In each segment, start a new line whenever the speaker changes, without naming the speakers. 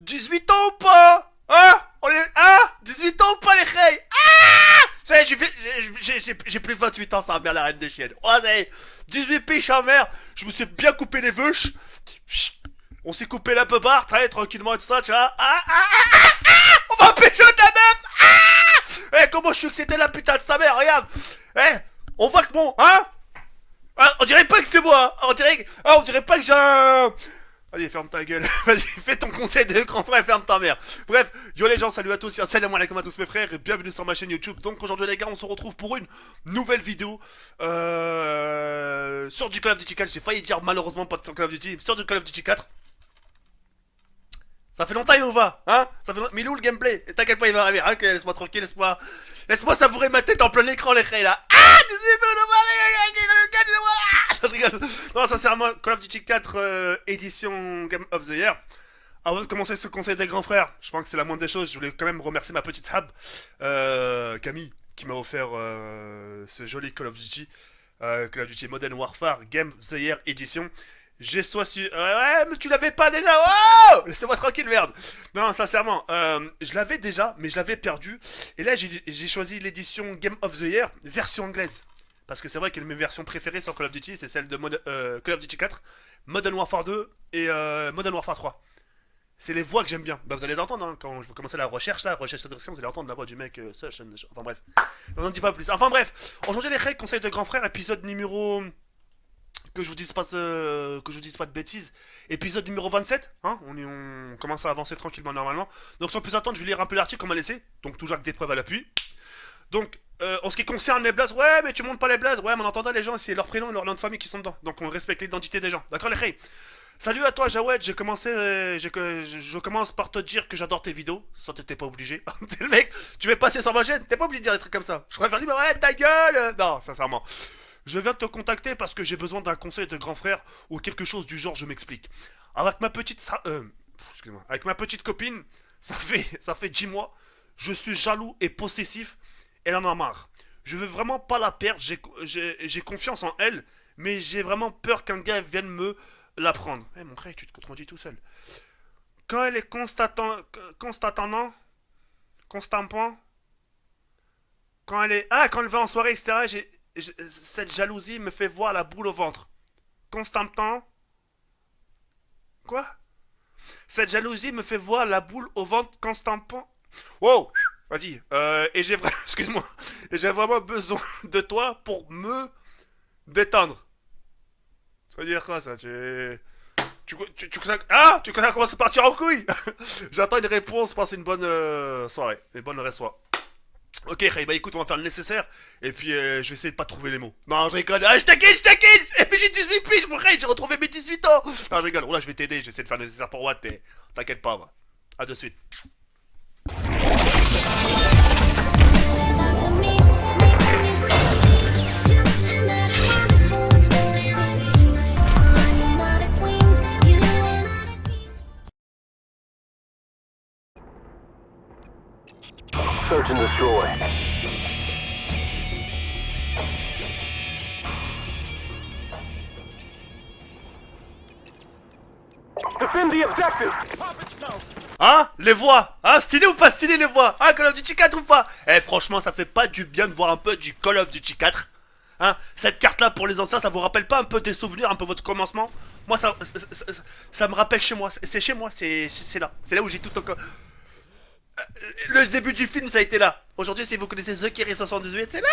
18 ans ou pas? Hein? On est... Hein? 18 ans ou pas, les reilles? Ah! Ça y est, j'ai plus de 28 ans, ça va bien la reine des chiennes. Oh, ça y est. 18 piges en mer. Je me suis bien coupé les veuches. On s'est coupé la peu barre, tranquillement et tout ça, tu vois. On va pécho de la meuf. Comment je suis que c'était la putain de sa mère, regarde. On voit que mon... Hein? On dirait pas que c'est moi. On dirait pas que j'ai un... Vas-y, ferme ta gueule. Vas-y, fais ton conseil de grand frère et ferme ta mère. Bref, yo les gens, salut à tous, salam alaikum à tous mes frères et bienvenue sur ma chaîne YouTube. Donc aujourd'hui les gars, on se retrouve pour une nouvelle vidéo sur du Call of Duty 4. J'ai failli dire malheureusement pas sur Call of Duty, sur du Call of Duty 4. Ça fait longtemps il va, hein? Ça fait longtemps... Mais il est où le gameplay? Et t'inquiète pas, il va arriver. Ok, laisse-moi tranquille, laisse-moi savourer ma tête en plein écran, les là. Je rigole. Non, sincèrement, Call of Duty 4 édition Game of the Year. Avant de commencer ce conseil des grands frères, je pense que c'est la moindre des choses. Je voulais quand même remercier ma petite Sab, Camille, qui m'a offert ce joli Call of Duty Modern Warfare Game of the Year édition. J'ai soit su... Ouais, mais tu l'avais pas déjà. Oh, laissez-moi tranquille, merde. Non, sincèrement, je l'avais déjà, mais je l'avais perdu. Et là, j'ai choisi l'édition Game of the Year, version anglaise. Parce que c'est vrai que mes versions préférées sur Call of Duty, c'est celle de Call of Duty 4, Modern Warfare 2 et Modern Warfare 3. C'est les voix que j'aime bien. Bah, vous allez l'entendre, hein, quand je vais commencer la recherche, sélection, vous allez entendre la voix du mec, enfin bref. On n'en dit pas plus. Enfin bref, aujourd'hui les règles, conseil de grand frère, épisode numéro... Que je vous dise pas de bêtises. Épisode numéro 27, hein, on commence à avancer tranquillement normalement. Donc sans plus attendre, je vais lire un peu l'article qu'on m'a laissé. Donc toujours avec des preuves à l'appui. Donc, en ce qui concerne les blazes, ouais, mais tu montes pas les blazes. Ouais, mais en entendant les gens, c'est leur prénom et leur nom de famille qui sont dedans. Donc on respecte l'identité des gens. D'accord, les reilles? Salut à toi, Jawed. Je commence par te dire que j'adore tes vidéos. Ça, t'étais pas obligé. C'est le mec, tu veux passer sur ma chaîne, t'es pas obligé de dire des trucs comme ça. Je préfère lui, mais ouais, ta gueule. Non, sincèrement. Je viens de te contacter parce que j'ai besoin d'un conseil de grand frère ou quelque chose du genre, je m'explique. Avec ma petite... excuse-moi. Avec ma petite copine, ça fait 10 mois, je suis jaloux et possessif. Elle en a marre. Je veux vraiment pas la perdre, j'ai confiance en elle, mais j'ai vraiment peur qu'un gars vienne me la prendre. Eh mon frère, tu te contredis tout seul. Quand elle est constamment, quand elle est... Ah, quand elle va en soirée, etc., cette jalousie me fait voir la boule au ventre. Constamment... Quoi? Cette jalousie me fait voir la boule au ventre constamment... Wow! Vas-y. Et j'ai vraiment... Excuse-moi. Et j'ai vraiment besoin de toi pour me détendre. Ça veut dire quoi, ça? Tu commences à partir en couille. J'attends une réponse. Passe une bonne soirée. Une bonne reçoit. Ok, Ray, bah écoute, on va faire le nécessaire. Et puis, je vais essayer de pas trouver les mots. Non, je rigole. Ah, je t'inquiète. Et puis, j'ai 18 piges, mon Ray, j'ai retrouvé mes 18 ans. Non, je rigole. Là, je vais t'aider. J'essaie de faire le nécessaire pour Watt. T'inquiète pas, va. À de suite.
Search and destroy. Defend the objective.
Hein? Les voix? Hein? Stylé ou pas stylé les voix? Hein? Call of Duty 4 ou pas? Eh, franchement, ça fait pas du bien de voir un peu du Call of Duty 4. Hein? Cette carte-là, pour les anciens, ça vous rappelle pas un peu des souvenirs, un peu votre commencement? Moi, ça me rappelle chez moi. C'est chez moi, c'est là. C'est là où j'ai tout encore... Le début du film, ça a été là. Aujourd'hui, si vous connaissez The Kerry 78, c'est là!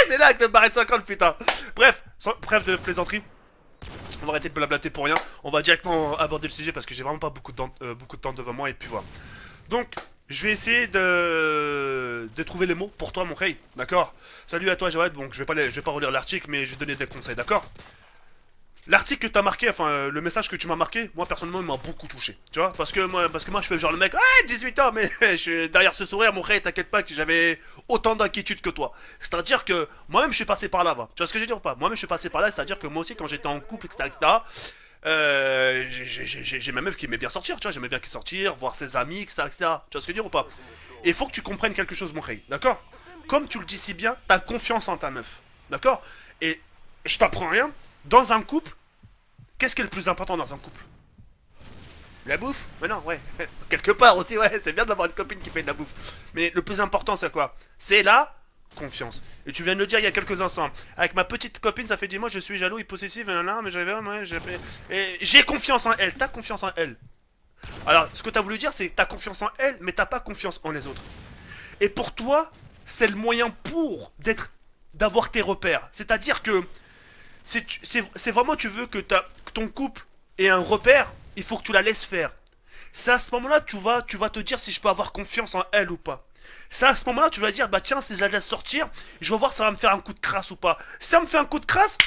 C'est là avec le barret de 50, putain. Bref, bref de plaisanterie. On va arrêter de blablater pour rien. On va directement aborder le sujet parce que j'ai vraiment pas beaucoup de temps devant moi et puis voilà. Donc, je vais essayer de trouver les mots pour toi, mon Ray. D'accord? Salut à toi, Joël. Donc, je vais pas relire l'article, mais je vais donner des conseils, d'accord? L'article que t'as marqué, enfin le message que tu m'as marqué, moi personnellement il m'a beaucoup touché. Tu vois, parce que moi je fais genre le mec, ah 18 ans, mais derrière ce sourire, mon frère, t'inquiète pas que j'avais autant d'inquiétude que toi. C'est-à-dire que moi-même je suis passé par là, va. Tu vois ce que je veux dire ou pas? Moi-même je suis passé par là, c'est-à-dire que moi aussi quand j'étais en couple, etc. J'ai ma meuf qui aimait bien sortir, tu vois, j'aimais bien qu'il sortir, voir ses amis, etc. Tu vois ce que je veux dire ou pas? Et il faut que tu comprennes quelque chose, mon frère, d'accord? Comme tu le dis si bien, t'as confiance en ta meuf, d'accord? Et je t'apprends rien. Dans un couple, qu'est-ce qui est le plus important dans un couple? La bouffe? Mais non, ouais. Quelque part aussi, ouais, c'est bien d'avoir une copine qui fait de la bouffe. Mais le plus important, c'est quoi? C'est la confiance. Et tu viens de le dire il y a quelques instants. Avec ma petite copine, ça fait 10 mois, je suis jaloux et possessif, et là, mais j'avais, ouais, j'ai confiance en elle. T'as confiance en elle. Alors, ce que t'as voulu dire, c'est que t'as confiance en elle, mais t'as pas confiance en les autres. Et pour toi, c'est le moyen pour d'avoir tes repères. C'est-à-dire que c'est vraiment tu veux que ton couple ait un repère, il faut que tu la laisses faire. C'est à ce moment-là tu vas te dire si je peux avoir confiance en elle ou pas. C'est à ce moment-là tu vas dire bah tiens si je la laisse sortir, je vais voir si ça va me faire un coup de crasse ou pas. Si ça me fait un coup de crasse,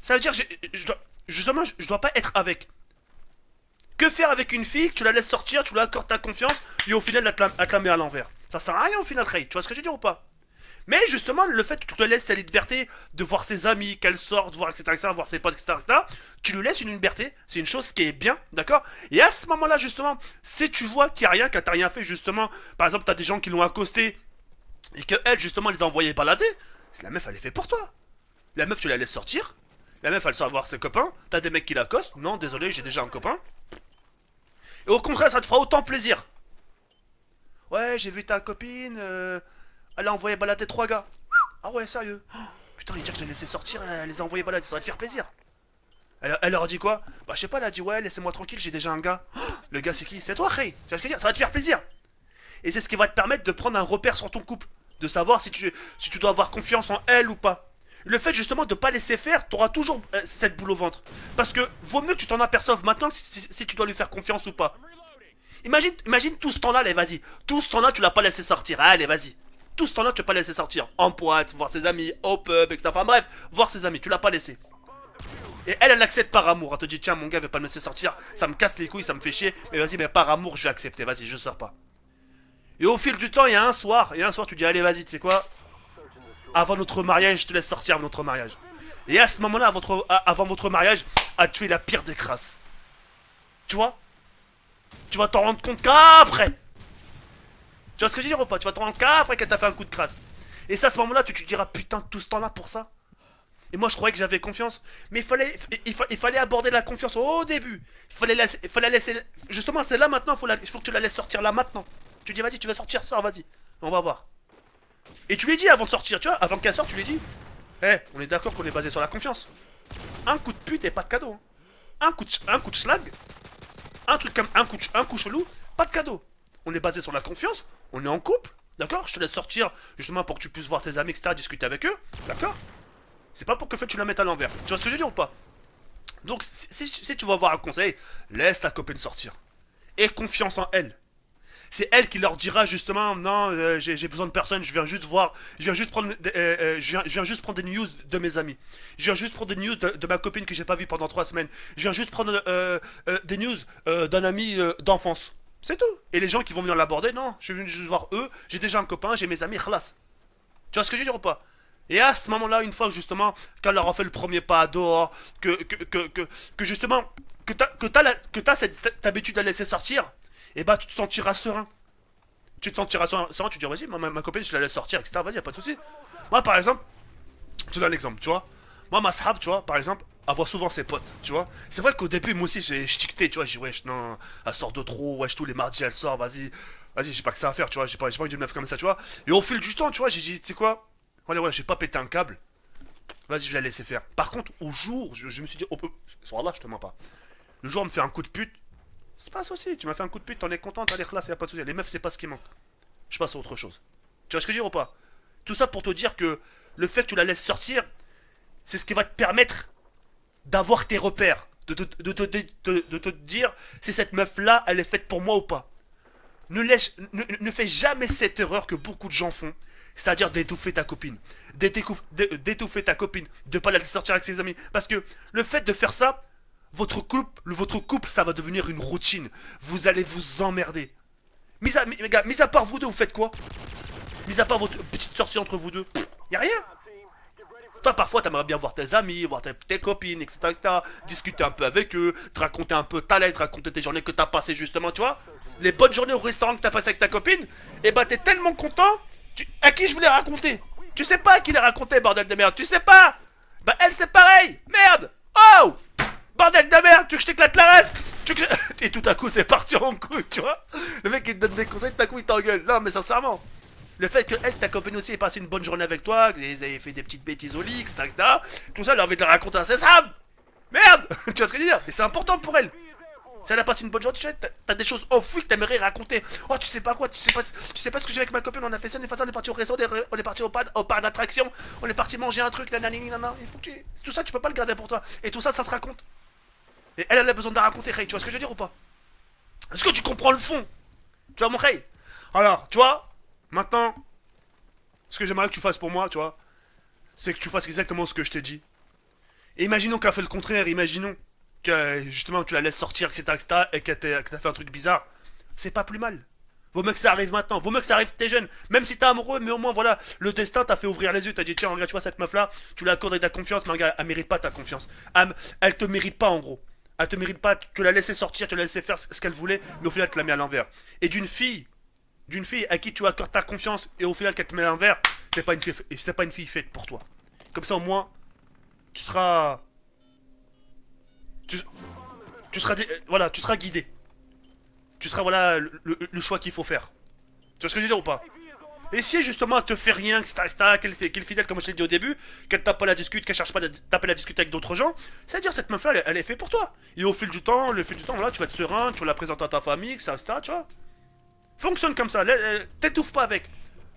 ça veut dire que justement je dois pas être avec. Que faire avec une fille que tu la laisses sortir, tu lui accordes ta confiance et au final elle te la met à l'envers. Ça sert à rien au final, Ray. Tu vois ce que je veux dire ou pas? Mais justement, le fait que tu te laisses sa liberté de voir ses amis, qu'elle sorte, voir etc., voir ses potes, etc., tu lui laisses une liberté, c'est une chose qui est bien, d'accord? Et à ce moment-là, justement, si tu vois qu'il n'y a rien, qu'elle t'a rien fait, justement, par exemple, t'as des gens qui l'ont accosté et que elle, justement, les a envoyés balader, la meuf, elle est fait pour toi. La meuf, tu la laisses sortir, la meuf, elle sort voir ses copains, t'as des mecs qui l'accostent, non, désolé, j'ai déjà un copain. Et au contraire, ça te fera autant plaisir. Ouais, j'ai vu ta copine, elle a envoyé balader 3 gars. Ah ouais, sérieux? Oh, putain, il dit que j'ai laissé sortir, elle les a envoyés balader, ça va te faire plaisir. Elle leur a dit quoi? Bah, je sais pas, elle a dit ouais, laissez-moi tranquille, j'ai déjà un gars. Oh, le gars, c'est qui? C'est toi, Ray. Tu vois ce que je veux dire? Ça va te faire plaisir. Et c'est ce qui va te permettre de prendre un repère sur ton couple. De savoir si tu dois avoir confiance en elle ou pas. Le fait justement de pas laisser faire, t'auras toujours cette boule au ventre. Parce que vaut mieux que tu t'en aperçoives maintenant si tu dois lui faire confiance ou pas. Imagine tout ce temps-là, allez, vas-y. Tout ce temps-là, tu l'as pas laissé sortir. Allez, vas-y. Tout ce temps-là, tu l'as pas laissé sortir. En boîte, voir ses amis, au pub, etc. Enfin bref, voir ses amis, tu l'as pas laissé. Et elle accepte par amour. Elle te dit, tiens, mon gars veut pas me laisser sortir. Ça me casse les couilles, ça me fait chier. Mais vas-y, mais par amour, je vais accepter. Vas-y, je sors pas. Et au fil du temps, il y a un soir, tu dis, allez, vas-y, tu sais quoi? Avant notre mariage, je te laisse sortir avant notre mariage. Et à ce moment-là, avant votre mariage, a tué la pire des crasses. Tu vois? Tu vas t'en rendre compte qu'après. Tu vois ce que je veux dire ou pas? Tu vas t'en rendre qu'après qu'elle t'a fait un coup de crasse. Et c'est à ce moment-là, tu te diras, putain, tout ce temps-là pour ça. Et moi, je croyais que j'avais confiance. Mais il fallait aborder la confiance au début. Il fallait laisser. Justement, c'est là maintenant, il faut que tu la laisses sortir là maintenant. Tu dis, vas-y, tu vas sortir, sors, vas-y. On va voir. Et tu lui dis avant de sortir, tu vois, avant qu'elle sorte, tu lui dis, on est d'accord qu'on est basé sur la confiance. Un coup de pute et pas de cadeau. Hein. Un coup de schlag. Un truc comme un coup chelou, pas de cadeau. On est basé sur la confiance, on est en couple, d'accord? Je te laisse sortir justement pour que tu puisses voir tes amis, etc., discuter avec eux, d'accord? C'est pas pour que tu la mettes à l'envers. Tu vois ce que je veux dire ou pas? Donc, si tu veux avoir un conseil, laisse ta copine sortir. Aie confiance en elle. C'est elle qui leur dira justement, non, j'ai besoin de personne, je viens juste voir, je viens juste prendre des news de mes amis. Je viens juste prendre des news de ma copine que j'ai pas vue pendant 3 semaines. Je viens juste prendre des news d'un ami d'enfance. C'est tout. Et les gens qui vont venir l'aborder, non, je viens juste voir eux, j'ai déjà un copain, j'ai mes amis, khalas. Tu vois ce que je veux dire ou pas? Et à ce moment-là, une fois justement, quand elle leur a fait le premier pas dehors, que justement, que t'as cette habitude de la laisser sortir, et bah tu te sentiras serein. Tu te sentiras serein, tu te dis vas-y, ma copine je la laisse sortir, etc. Vas-y, y'a pas de soucis. Moi par exemple, je te donne un exemple, tu vois. Moi ma sahab, tu vois, par exemple, elle voit souvent ses potes, tu vois. C'est vrai qu'au début, moi aussi j'ai ticté, tu vois, j'ai dit wesh, non, elle sort de trop, wesh, tous les mardis elle sort, vas-y, j'ai pas que ça à faire, tu vois, j'ai pas envie d'une meuf comme ça, tu vois. Et au fil du temps, tu vois, j'ai dit, tu sais quoi, voilà, j'ai pas pété un câble, vas-y, je la laissais faire. Par contre, au jour, je me suis dit, sur Allah, je te mens pas. Le jour, on me fait un coup de pute. C'est pas un souci, tu m'as fait un coup de pute, t'en es content, t'as l'air là, c'est pas de souci. Les meufs, c'est pas ce qui manque. Je passe à autre chose. Tu vois ce que je veux dire ou pas? Tout ça pour te dire que le fait que tu la laisses sortir, c'est ce qui va te permettre d'avoir tes repères. De te dire si cette meuf-là, elle est faite pour moi ou pas. Ne fais jamais cette erreur que beaucoup de gens font. C'est-à-dire d'étouffer ta copine. D'étouffer ta copine. De pas la laisser sortir avec ses amis. Parce que le fait de faire ça, votre couple, ça va devenir une routine. Vous allez vous emmerder. Mis à part vous deux, vous faites quoi? Mis à part votre petite sortie entre vous deux, y'a rien. Toi, parfois, t'aimerais bien voir tes amis, voir tes copines, etc., discuter un peu avec eux, te raconter un peu ta life, te raconter tes journées que t'as passées justement, tu vois. Les bonnes journées au restaurant que t'as passées avec ta copine, et bah t'es tellement content, à qui je voulais raconter? Tu sais pas à qui les raconter, bordel de merde, tu sais pas. Bah elle c'est pareil, merde. Oh, bordel de merde, tu veux que je t'éclate la race? Et tout à coup, c'est parti en couille, tu vois. Le mec, il te donne des conseils, tout à coup, il t'engueule. Non, mais sincèrement, le fait qu'elle, ta copine aussi, ait passé une bonne journée avec toi, que vous avez fait des petites bêtises au lit, etc., tout ça, elle a envie de le raconter à ses Sam. Merde. Tu vois ce que je veux dire? Et c'est important pour elle. Si elle a passé une bonne journée, tu sais, t'as des choses enfouies que t'aimerais raconter. Oh, tu sais pas quoi, tu sais pas ce que j'ai avec ma copine, on a fait ça, on est parti au réseau, on est parti au parc d'attraction, on est parti manger un truc, nanani, nanana. Il faut que tu... Tout ça, tu peux pas le garder pour toi. Et tout ça, ça se raconte. Et elle a besoin de la raconter, Ray. Tu vois ce que je veux dire ou pas? Est-ce que tu comprends le fond? Tu vois, mon Ray? Alors, tu vois, maintenant, ce que j'aimerais que tu fasses pour moi, tu vois, c'est que tu fasses exactement ce que je t'ai dit. Et imaginons qu'elle a fait le contraire, imaginons que justement tu la laisses sortir, etc., et que t'as fait un truc bizarre. C'est pas plus mal. Vaut mieux que ça arrive maintenant, vaut mieux que ça arrive t'es jeune. Même si t'es amoureux, mais au moins voilà, le destin t'a fait ouvrir les yeux, t'as dit tiens, regarde, tu vois cette meuf là, tu lui accordes de ta confiance, mais regarde, elle mérite pas ta confiance. Elle te mérite pas en gros. Elle te mérite pas, tu l'as laissé sortir, tu l'as laissé faire ce qu'elle voulait, mais au final tu l'as mis à l'envers. Et d'une fille à qui tu accordes ta confiance et au final qu'elle te met à l'envers, c'est pas une fille faite pour toi. Comme ça au moins, tu seras tu, voilà, tu seras guidé. Tu seras voilà le choix qu'il faut faire. Tu vois ce que je veux dire ou pas? Et si justement elle te fait rien, etc., qu'elle est fidèle comme je t'ai dit au début, qu'elle tape pas la discute, qu'elle cherche pas à taper la discute avec d'autres gens, c'est-à-dire cette meuf là elle est faite pour toi. Et au fil du temps, voilà, tu vas être serein, tu vas la présenter à ta famille, etc., tu vois. Fonctionne comme ça, t'étouffe pas avec.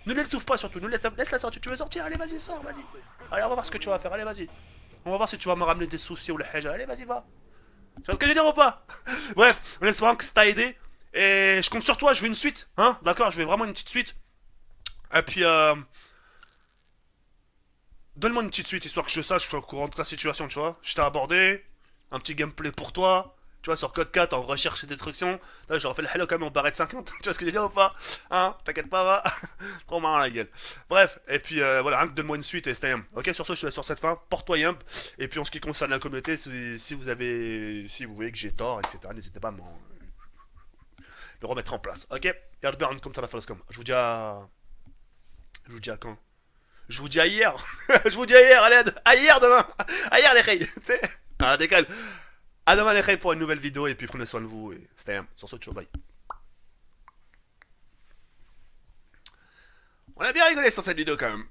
Ne l'étouffe pas surtout, laisse la sortir. Tu veux sortir? Allez vas-y, sors, vas-y. Allez, on va voir ce que tu vas faire, allez vas-y. On va voir si tu vas me ramener des soucis ou la haja. Allez vas-y, va. Tu vois ce que je veux dire ou pas? Bref, en espérant que ça t'a aidé. Et je compte sur toi, je veux une suite. Hein? D'accord, je veux vraiment une petite suite. Et puis, donne-moi une petite suite, histoire que je sache, je suis au courant de ta situation, tu vois. Je t'ai abordé, un petit gameplay pour toi. Tu vois, sur Code 4, en recherche et destruction. Là, j'aurais fait le hello quand même en barrette 50. Tu vois ce que je veux dire ou pas? Hein? T'inquiète pas, va. Trop marrant la gueule. Bref, et puis voilà, hein, donne-moi une suite et stay hum. Ok, sur ce, je te laisse sur cette fin. Porte-toi yump. Et puis en ce qui concerne la communauté, si vous voyez que j'ai tort, etc., n'hésitez pas à le remettre en place. Ok? Yardburn comme t'as la comme. Je vous dis à quand? Je vous dis à hier. Je vous dis à hier, allez, à hier demain. À hier les reilles. Tu sais? Ah, décale. À demain les reilles pour une nouvelle vidéo et puis prenez soin de vous et stay hum. Sur ce, ciao, bye. On a bien rigolé sur cette vidéo quand même.